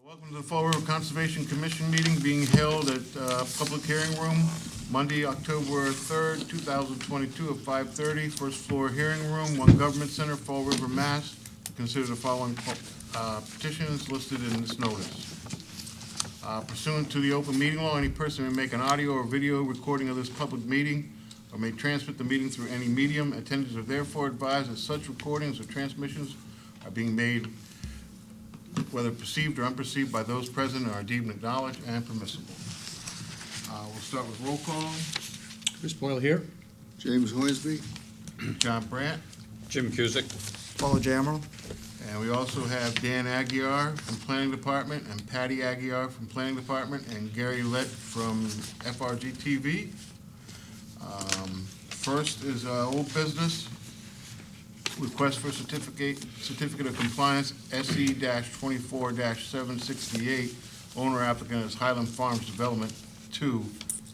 Welcome to the Fall River Conservation Commission meeting being held at Public Hearing Room, Monday, October 3rd, 2022 at 5:30. First floor hearing room, One Government Center, Fall River, Mass. Consider the following petitions listed in this notice. Pursuant to the open meeting law, any person may make an audio or video recording of this public meeting or may transmit the meeting through any medium. Attendees are therefore advised that such recordings or transmissions are being made whether perceived or unperceived by those present are deemed acknowledged and permissible. We'll start with roll call. Chris Boyle here. James Hornsby. John Brandt. Jim Cusick. Paula Jammerl. And we also have Dan Aguirre from Planning Department and Patty Aguirre from Planning Department and Gary Lett from FRG TV. First is old business. Request for certificate of compliance, SE-24-768. Owner applicant is Highland Farms Development 2,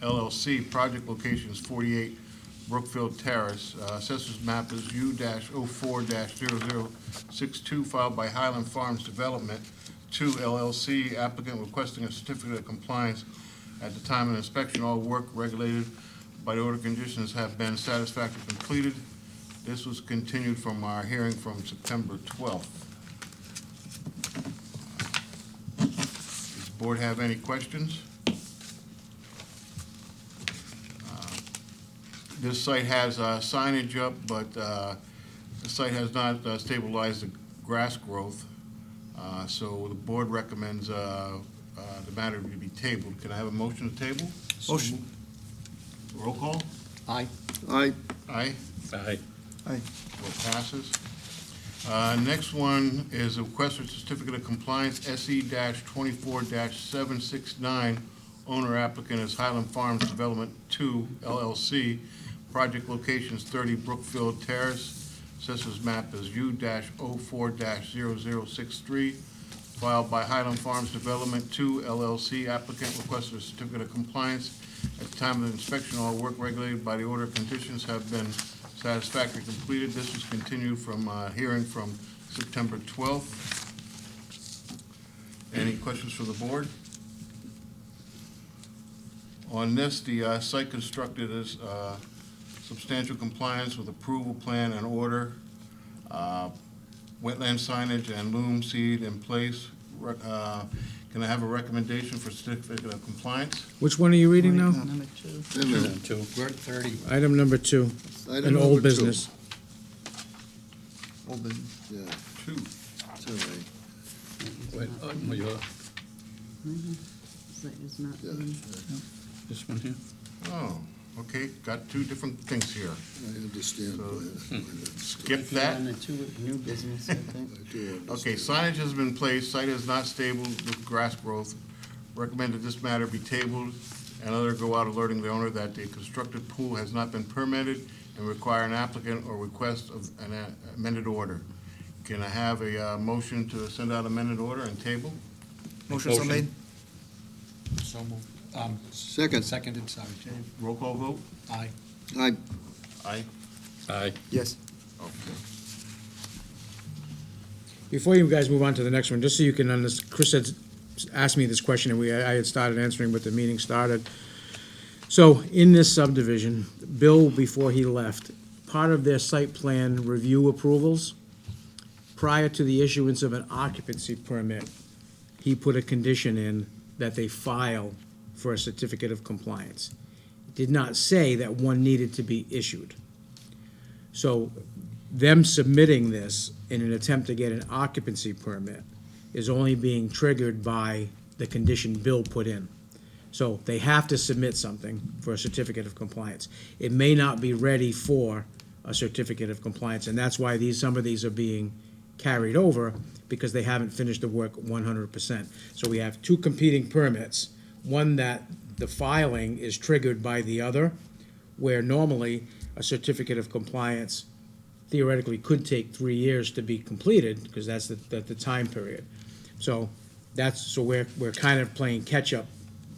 LLC. Project location is 48 Brookfield Terrace. Assessor's map is U-04-0062, filed by Highland Farms Development 2, LLC. Applicant requesting a certificate of compliance at the time of inspection. All work regulated by the order conditions have been satisfactorily completed. This was continued from our hearing from September 12th. Does the board have any questions? This site has signage up, but the site has not stabilized the grass growth. So the board recommends the matter to be tabled. Can I have a motion to table? Motion. Roll call? Aye. Aye. Aye. Aye. Aye. Vote passes. Next one is a request for certificate of compliance, SE-24-769. Owner applicant is Highland Farms Development 2, LLC. Project location is 30 Brookfield Terrace. Assessor's map is U-04-0063. Filed by Highland Farms Development 2, LLC. Applicant requested a certificate of compliance. At the time of the inspection, all work regulated by the order of conditions have been satisfactorily completed. This was continued from hearing from September 12th. Any questions for the board? On this, the site constructed is substantial compliance with approval plan and order, wetland signage and loam seed in place. Can I have a recommendation for certificate of compliance? Which one are you reading now? Number two. Two. We're at 30. Item number 2, Item an number old 2. business. Old business, yeah, 2. it's all right. Wait, Site is not Yeah, being- this one here? Oh, okay, got 2 different things here. I understand. Skip If you're that. on the two new business, I think. I do understand. Okay, signage has been placed, site is not stable with grass growth. Recommend that this matter be tabled and other go out alerting the owner that the constructed pool has not been permitted and require an applicant or request of an amended order. Can I have a motion to send out amended order and table? Motion so made. So moved. Second. Seconded, sorry. Roll call vote? Aye. Aye. Aye. Aye. Yes. Okay. Before you guys move on to the next one, just so you can understand, Chris had asked me this question, and I had started answering, but the meeting started. So in this subdivision, Bill, before he left, part of their site plan review approvals, prior to the issuance of an occupancy permit, he put a condition in that they file for a certificate of compliance. Did not say that one needed to be issued. So them submitting this in an attempt to get an occupancy permit is only being triggered by the condition Bill put in. So they have to submit something for a certificate of compliance. It may not be ready for a certificate of compliance, and that's why some of these are being carried over, because they haven't finished the work 100%. So we have 2 competing permits, one that the filing is triggered by the other, where normally a certificate of compliance theoretically could take 3 years to be completed, because that's the time period. So we're kind of playing catch-up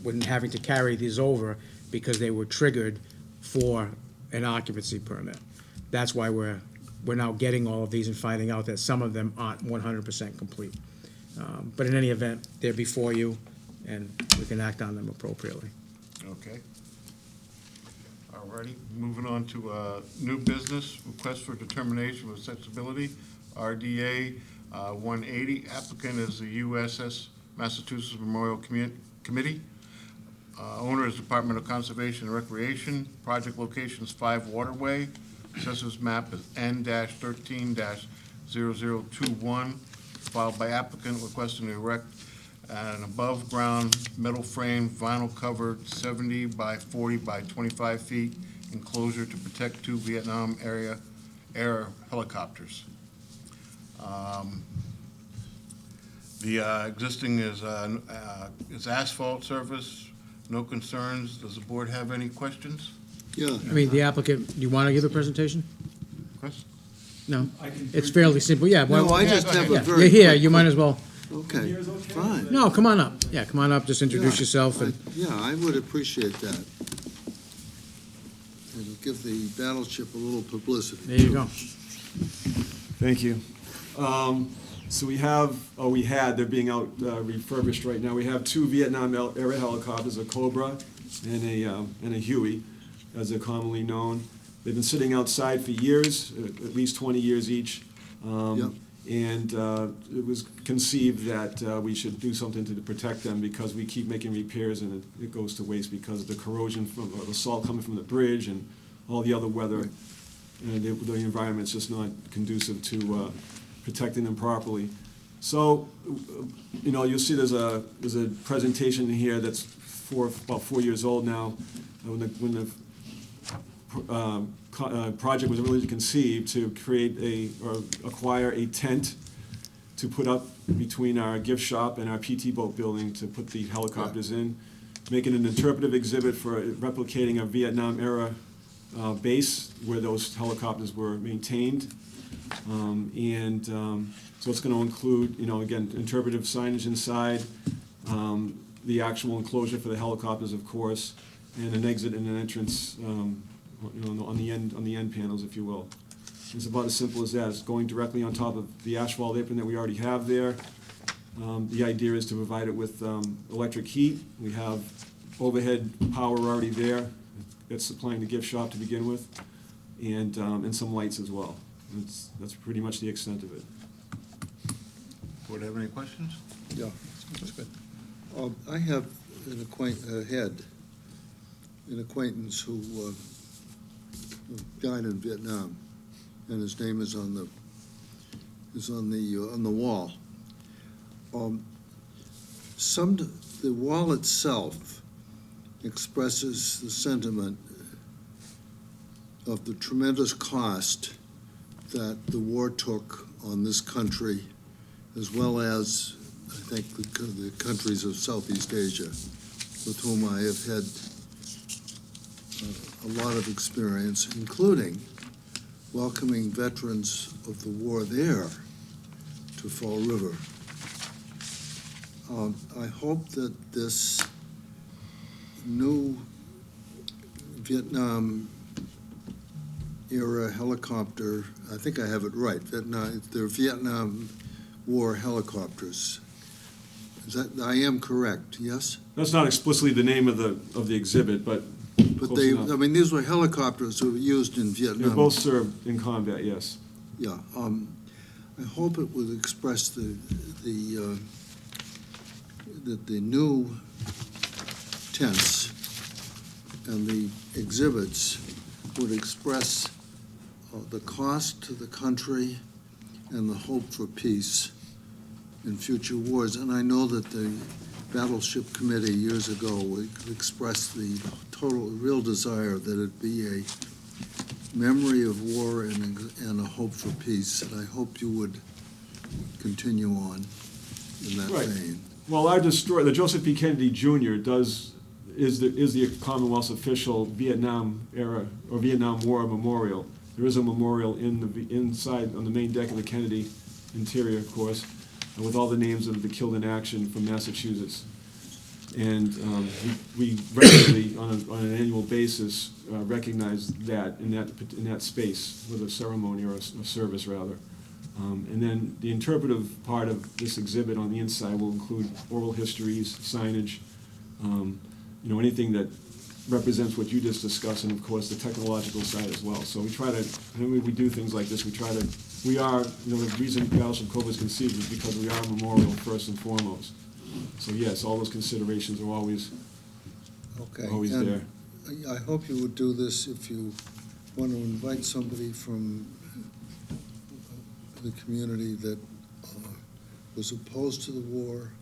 when having to carry these over, because they were triggered for an occupancy permit. That's why we're now getting all of these and finding out that some of them aren't 100% complete. But in any event, they're before you, and we can act on them appropriately. Okay. All righty, moving on to new business, request for determination of accessibility, RDA 180. Applicant is the USS Massachusetts Memorial Committee. Owner is Department of Conservation and Recreation. Project location is 5 Waterway. Assessors map is N-13-0021. Filed by applicant requesting to erect an above-ground metal frame, vinyl covered 70 by 40 by 25 feet enclosure to protect 2 Vietnam era helicopters. The existing is asphalt surface, no concerns. Does the board have any questions? Yeah, I mean, the applicant, do you want to give a presentation? Chris? No? It's fairly simple, yeah. no, I Yeah, just go have ahead. a Yeah, very. you're here, quick you might as well. Okay, fine. No, come on up. Yeah, come on up, just introduce Yeah, yourself and. Yeah, I would appreciate that. It'll give the battleship a little publicity. There you go. Thank you. So we have, they're being out refurbished right now. We have 2 Vietnam era helicopters, a Cobra and a Huey, as they're commonly known. They've been sitting outside for years, at least 20 years each. Yep. And it was conceived that we should do something to protect them because we keep making repairs and it goes to waste because of the corrosion from, or the salt coming from the bridge and all the other weather. And the environment's just not conducive to protecting them properly. So, you'll see there's a presentation here that's about 4 years old now. When the project was originally conceived to create or acquire a tent to put up between our gift shop and our PT boat building to put the helicopters in, making an interpretive exhibit for replicating a Vietnam era base where those helicopters were maintained. So it's going to include, again, interpretive signage inside, the actual enclosure for the helicopters, of course, and an exit and an entrance, on the end panels, if you will. It's about as simple as that. It's going directly on top of the asphalt apron that we already have there. The idea is to provide it with electric heat. We have overhead power already there that's supplying the gift shop to begin with, and some lights as well. That's pretty much the extent of it. Board have any questions? Yeah. That's good. I have an acquaintance who died in Vietnam, and his name is on the wall. The wall itself expresses the sentiment of the tremendous cost that the war took on this country, as well as, I think, the countries of Southeast Asia, with whom I have had a lot of experience, including welcoming veterans of the war there to Fall River. I hope that this new Vietnam era helicopter, I think I have it right, they're Vietnam War helicopters. I am correct, yes? That's not explicitly the name of the exhibit, but But close they, enough. I mean, these were helicopters that were used in They Vietnam. both served in combat, yes. Yeah, I hope it would express that the new tents and the exhibits would express the cost to the country and the hope for peace in future wars. And I know that the Battleship Committee years ago expressed the real desire that it be a memory of war and a hope for peace. And I hope you would continue on in that Right. vein. Well, our destroyer, the Joseph P. Kennedy Jr. is the Commonwealth's official Vietnam era or Vietnam War memorial. There is a memorial inside on the main deck of the Kennedy interior, of course, with all the names of the killed in action from Massachusetts. And we regularly, on an annual basis, recognize that in that space with a ceremony or a service rather. And then the interpretive part of this exhibit on the inside will include oral histories, signage, anything that represents what you just discussed, and of course, the technological side as well. So we try to, when we do things like this, we are, the reason Battleship Cove was conceived is because we are a memorial first and foremost. So yes, all those considerations are always Okay. always and there. I hope you would do this if you want to invite somebody from the community that was opposed to the war.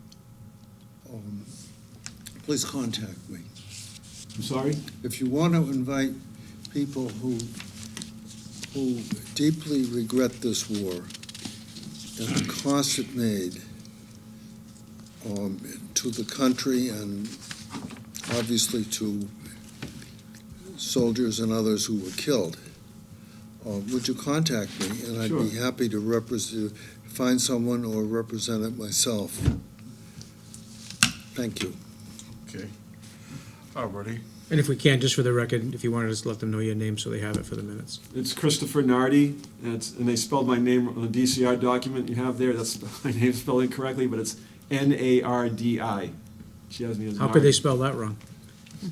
Please contact me. I'm sorry? If you want to invite people who deeply regret this war and the cost it made to the country and obviously to soldiers and others who were killed, would you contact me? And I'd be Sure. happy to find someone or represent it myself. Thank you. Okay. All righty. And if we can, just for the record, if you wanted to just let them know your name so they have it for the minutes. It's Christopher Nardi, and they spelled my name on the DCR document you have there. That's my name spelled incorrectly, but it's Nardi. She has me as How could they Nardi. spell that wrong?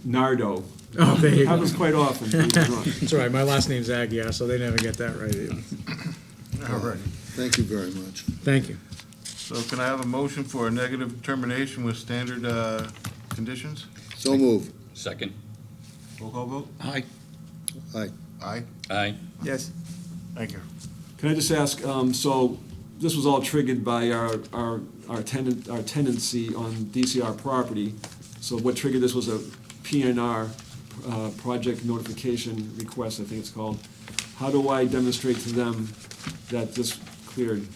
Nardo. Oh, there you go. Happens quite often. believe it or not. It's all right, my last name's Aguirre, so they never get that right either. All righty. Thank you very much. Thank you. So can I have a motion for a negative determination with standard conditions? So move. Second. Roll call vote? Aye. Aye. Aye. Yes. Thank you. Can I just ask, so this was all triggered by our tenancy on DCR property. So what triggered this was a PNR, project notification request, I think it's called. How do I demonstrate to them that this cleared?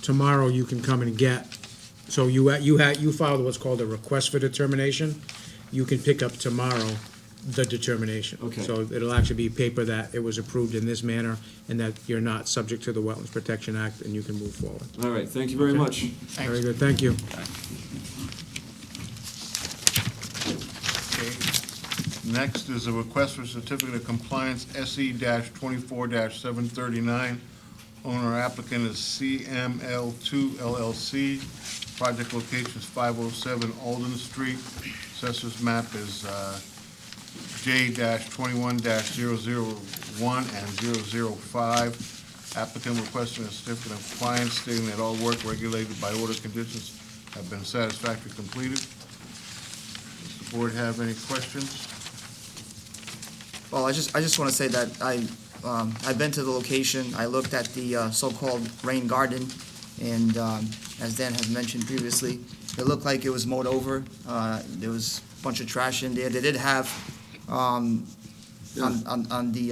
Tomorrow you can come and get, so you filed what's called a request for determination. You can pick up tomorrow the determination. Okay. So it'll actually be paper that it was approved in this manner and that you're not subject to the Wetlands Protection Act and you can move forward. All right, thank you very Okay. much. Very good, thank you. Okay. Next is a request for certificate of compliance, SE-24-739. Owner applicant is CML2 LLC. Project location is 507 Alden Street. Assessor's map is J-21-001 and 005. Applicant requesting a certificate of compliance stating that all work regulated by order conditions have been satisfactorily completed. Does the board have any questions? Well, I just want to say that I've been to the location. I looked at the so-called rain garden, and as Dan has mentioned previously, it looked like it was mowed over. There was a bunch of trash in there. They did have on the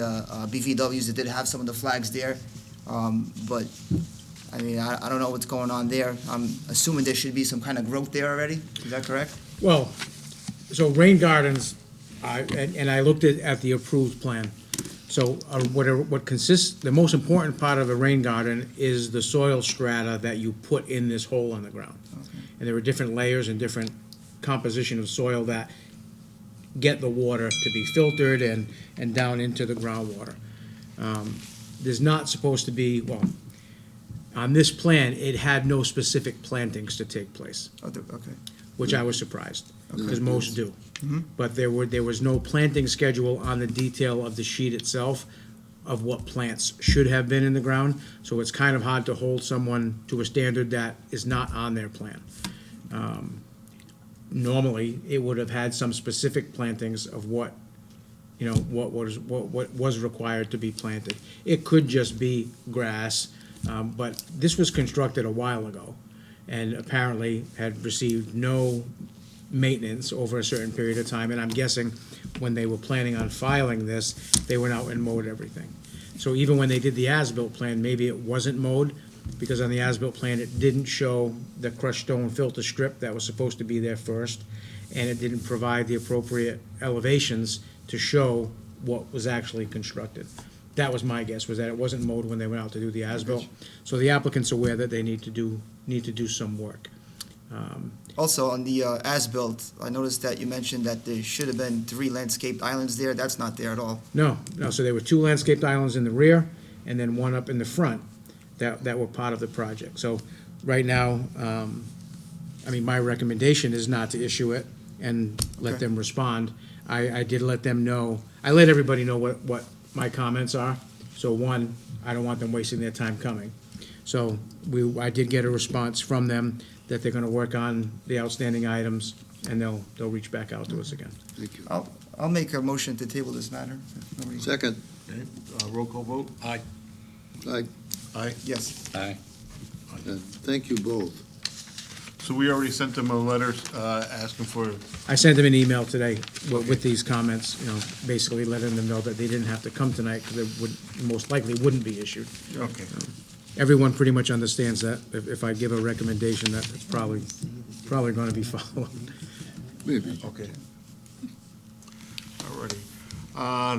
BVWs, they did have some of the flags there, but I mean, I don't know what's going on there. I'm assuming there should be some kind of growth there already. Is that correct? Well, so rain gardens, and I looked at the approved plan. So what consists, the most important part of a rain garden is the soil strata that you put in this hole in the ground. Okay. And there are different layers and different composition of soil that get the water to be filtered and down into the groundwater. There's not supposed to be, well, on this plan, it had no specific plantings to take place, Okay. which I was surprised, because Okay. most do. But there was no planting schedule on the detail of the sheet itself of what plants should have been in the ground, so it's kind of hard to hold someone to a standard that is not on their plan. Normally, it would have had some specific plantings of what was required to be planted. It could just be grass, but this was constructed a while ago, and apparently had received no maintenance over a certain period of time, and I'm guessing when they were planning on filing this, they went out and mowed everything. So even when they did the as-built plan, maybe it wasn't mowed, because on the as-built plan, it didn't show the crushed stone filter strip that was supposed to be there first, and it didn't provide the appropriate elevations to show what was actually constructed. That was my guess, was that it wasn't mowed when they went out to do the as-built. So the applicant's aware that they need to do some work. Also, on the as-built, I noticed that you mentioned that there should have been 3 landscaped islands there. That's not there at all. No, so there were 2 landscaped islands in the rear, and then 1 up in the front. that were part of the project. So right now, I mean, my recommendation is not to issue it and let Okay. them respond. I did let them know, I let everybody know what my comments are. So one, I don't want them wasting their time coming. So I did get a response from them that they're gonna work on the outstanding items, and they'll reach back out to us again. Thank you. I'll make a motion to table this matter. if nobody- Second, Okay, roll call vote? Aye. I, Aye. Yes. Aye. thank you both. So we already sent them a letter asking for, I sent them an email today with these comments, you know, basically letting them know that they didn't have to come tonight because it would, most likely wouldn't be issued. okay. Everyone pretty much understands that. If I give a recommendation, that it's probably gonna be followed. Maybe. Okay. Alrighty.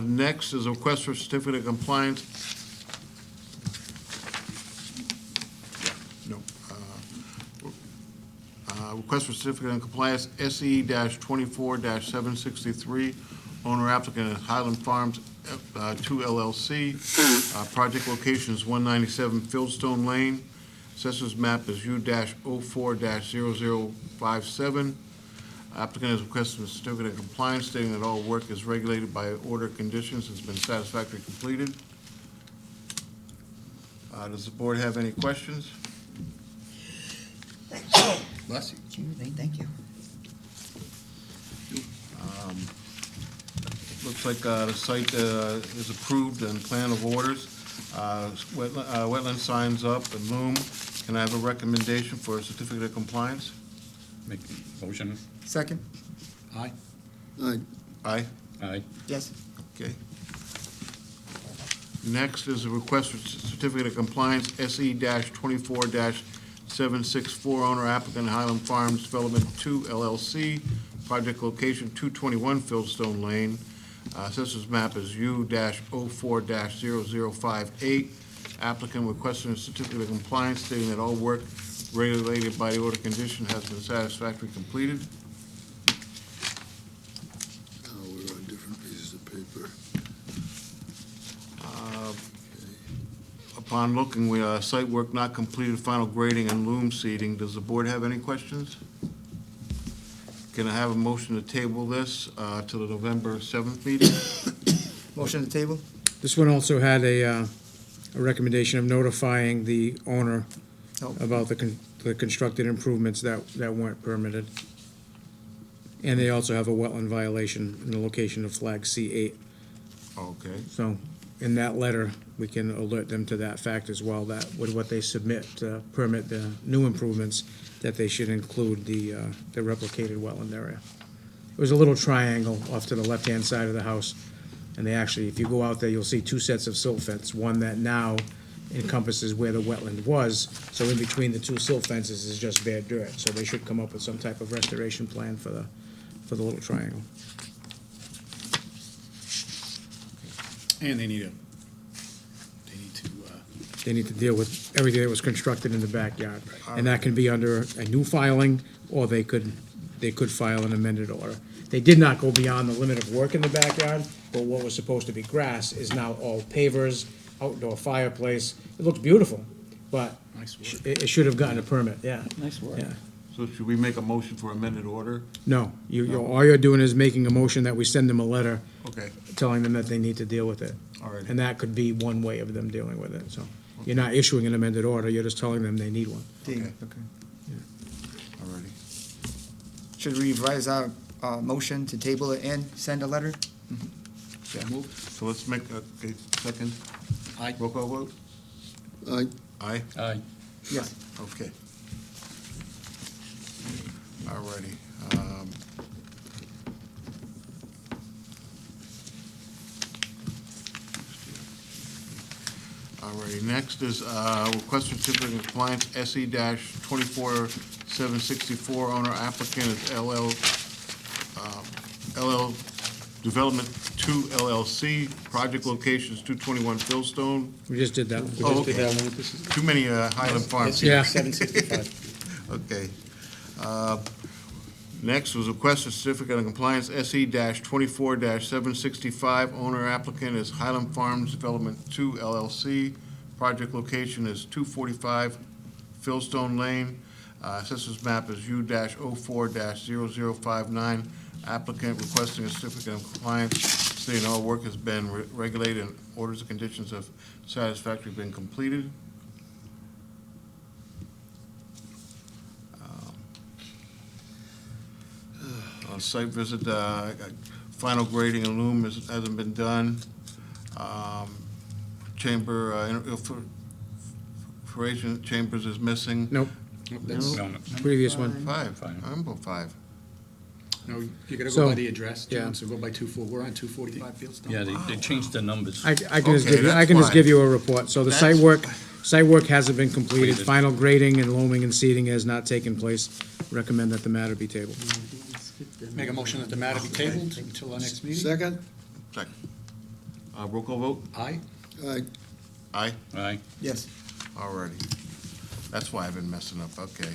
Next is a request for certificate of compliance. No. Request for certificate of compliance, SE-24-763. Owner applicant is Highland Farms 2 LLC. Project location is 197 Fieldstone Lane. Assessors map is U-04-0057. Applicant has requested a certificate of compliance stating that all work is regulated by order conditions and has been satisfactorily completed. Does the board have any questions? Bless you. Thank you. Looks like the site is approved and plan of orders. Wetland signs up and loom. Can I have a recommendation for a certificate of compliance? Make motion. Second? Aye. I, Aye. Aye. Yes. Okay. Next is a request for certificate of compliance, SE-24-764, owner applicant Highland Farms Development 2 LLC, project location 221 Fieldstone Lane. Assessor's map is U-04-0058. Applicant requesting a certificate of compliance stating that all work regulated by the order condition has been satisfactorily completed. we're on different pieces of paper. Upon looking, site work not completed, final grading and loom seeding. Does the board have any questions? Can I have a motion to table this to the November 7th meeting? Motion to table? This one also had a recommendation of notifying the owner Oh. about the constructed improvements that weren't permitted. And they also have a wetland violation in the location of flag C8. Okay, So in that letter, we can alert them to that fact as well, that with what they submit to permit the new improvements, that they should include the replicated wetland area. It was a little triangle off to the left-hand side of the house, and they actually, if you go out there, you'll see two sets of silt fence, one that now encompasses where the wetland was, so in between the two silt fences is just bare dirt, so they should come up with some type of restoration plan for the little triangle. And they need They need to deal with everything that was constructed in the backyard. And that can be under a new filing, or they could file an amended order. They did not go beyond the limit of work in the backyard, but what was supposed to be grass is now all pavers, outdoor fireplace. It looks beautiful, but Nice work. it should have gotten a permit, yeah. Nice work. Yeah. so should we make a motion for amended order? No, all you're doing is making a motion that we send them a letter Okay, telling them that they need to deal with it. all right. And that could be one way of them dealing with it, so. You're not issuing an amended order, you're just telling them they need one. Okay. Okay. All righty. Should we revise our motion to table it and send a letter? Yeah. So let's make a second. Aye. Roll call vote? I, Aye? Aye. Yes. Okay. All righty. All righty, next is request for certificate of compliance, SE-24-764, owner applicant is LL Development 2 LLC, project location is 221 Fieldstone. We just did that. Oh, okay. Too many Highland Farms here. Yeah. 765. Okay. Next was request for certificate of compliance, SE-24-765. Owner applicant is Highland Farms Development 2 LLC. Project location is 245 Fieldstone Lane. Assessors map is U-04-0059. Applicant requesting a certificate of compliance, stating all work has been regulated and orders and conditions of satisfactory been completed. On site visit, final grading and loom hasn't been done. Chamber, infiltration chambers is missing. Nope, That's, No. previous one. Five, I'm about five. no, you gotta So, go by the address, yeah. Jim, so go by we're on 245 Fieldstone. Yeah, they changed the numbers. I can just Okay, give you, I that's can just fine. give you a report. So the site work hasn't been completed. Completed. Final grading and loaming and seeding has not taken place. Recommend that the matter be tabled. Make a motion that the matter be tabled until our next meeting. Second? Second. Roll call vote? Aye. Aye. Aye. Aye. Yes. Alrighty. That's why I've been messing up, okay.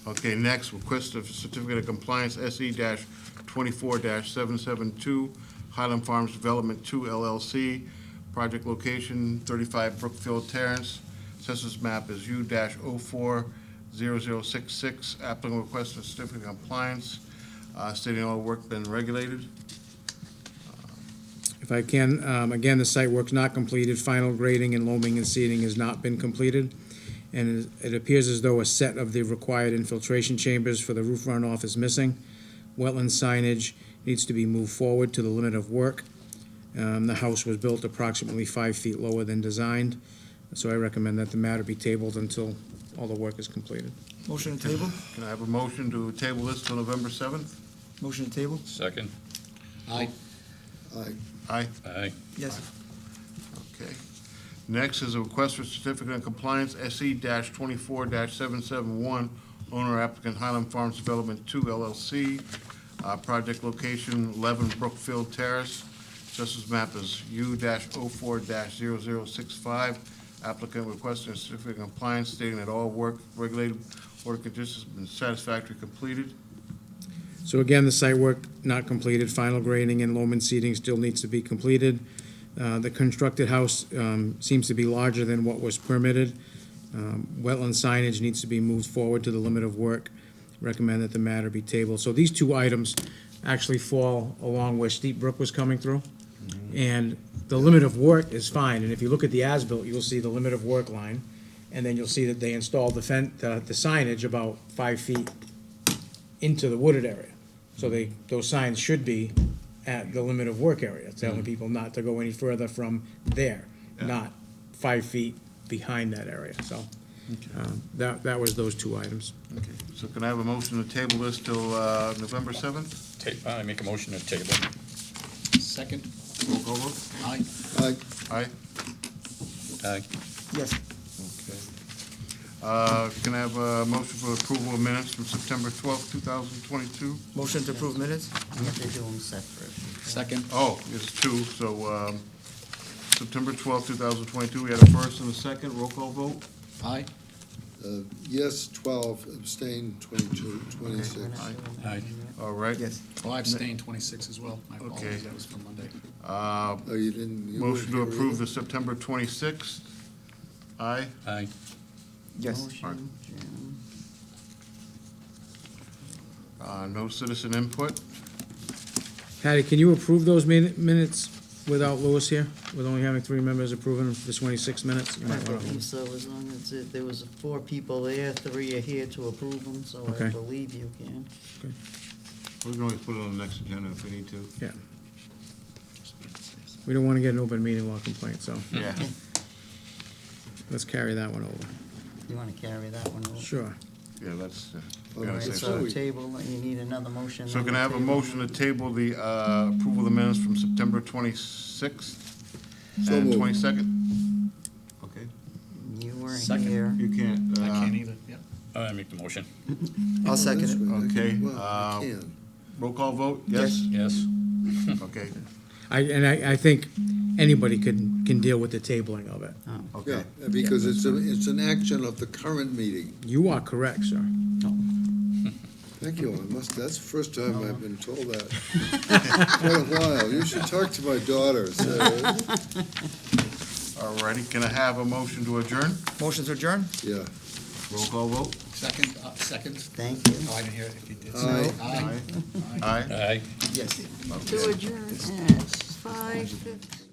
Okay, next, request of certificate of compliance, SE-24-772, Highland Farms Development 2 LLC. Project location, 35 Brookfield Terrace. Assessors map is U-04-0066. Applicant requests a certificate of compliance, stating all work been regulated. If I can, again, the site work's not completed. Final grading and loaming and seeding has not been completed. And it appears as though a set of the required infiltration chambers for the roof runoff is missing. Wetland signage needs to be moved forward to the limit of work. The house was built approximately 5 feet lower than designed, so I recommend that the matter be tabled until all the work is completed. Motion to table? Can I have a motion to table this till November 7th? Motion to table? Second. Aye. Aye. Aye. Aye. Yes. Okay. Next is a request for certificate of compliance, SE-24-771, owner applicant Highland Farms Development 2 LLC. Project location 11 Brookfield Terrace. Assessors map is U-04-0065. Applicant requesting a certificate of compliance stating that all work regulated order conditions have been satisfactorily completed. So again, the site work not completed. Final grading and loam and seeding still needs to be completed. The constructed house seems to be larger than what was permitted. Wetland signage needs to be moved forward to the limit of work. Recommend that the matter be tabled. So these two items actually fall along where Steep Brook was coming through. And the limit of work is fine. And if you look at the as-built, you'll see the limit of work line. And then you'll see that they installed the signage about 5 feet into the wooded area. So those signs should be at the limit of work area, telling people not to go any further from there, not 5 feet behind that area. So that was those two items. Okay. So can I have a motion to table this till November 7th? I make a motion to table. Second. Roll call vote? Aye. Aye. Aye. Aye. Yes. Okay. Can I have a motion for approval of minutes from September 12th, 2022? Motion to approve minutes? You have to do them separate. Second. Oh, it's two, so September 12th, 2022, we had a first and a second, roll call vote? Aye. Yes, 12, abstain, 22, 26. We're not Aye. doing Aye. that yet. All right. Yes. Well, I abstained 26 as well. My Okay. apologies, that was from Monday. Uh, Oh, you didn't? you Motion to weren't here approve either? the September 26th? Aye. Aye. Yes. Motion, Jim. No citizen input? Patty, can you approve those minutes without Lewis here, with only having 3 members approving the 26 minutes? You I might wanna- believe so, as long as there was 4 people there, 3 are here to approve them, so I Okay. believe you can. We can always put it on the next agenda if we need to. Yeah. We don't want to get an open meeting law complaint, so Yeah. let's carry that one over. You wanna carry that one over? Sure. Yeah, that's, All we gotta right, say So so. we- table, you need another motion? So on can the I have a table? motion to table the approval of the minutes from September 26th So and moved. 22nd? Okay, You weren't Second. here. you can't. I can't either, yeah. I make the motion. I'll second That's it. right, I can- Okay, well, I can. Roll call vote, yes? Yes. Okay, I think anybody can deal with the tabling of it. okay. Yeah, because it's an action of the current meeting. You are correct, sir. Thank you, that's the first time I've been told that. Quite a while, you should talk to my daughters. Alrighty, can I have a motion to adjourn? Motion to adjourn? Yeah. Roll call vote. Second. Thank you. Oh, I didn't hear it. If you did. Aye. Aye. Aye. Aye. Yes. To adjourn at 5:50.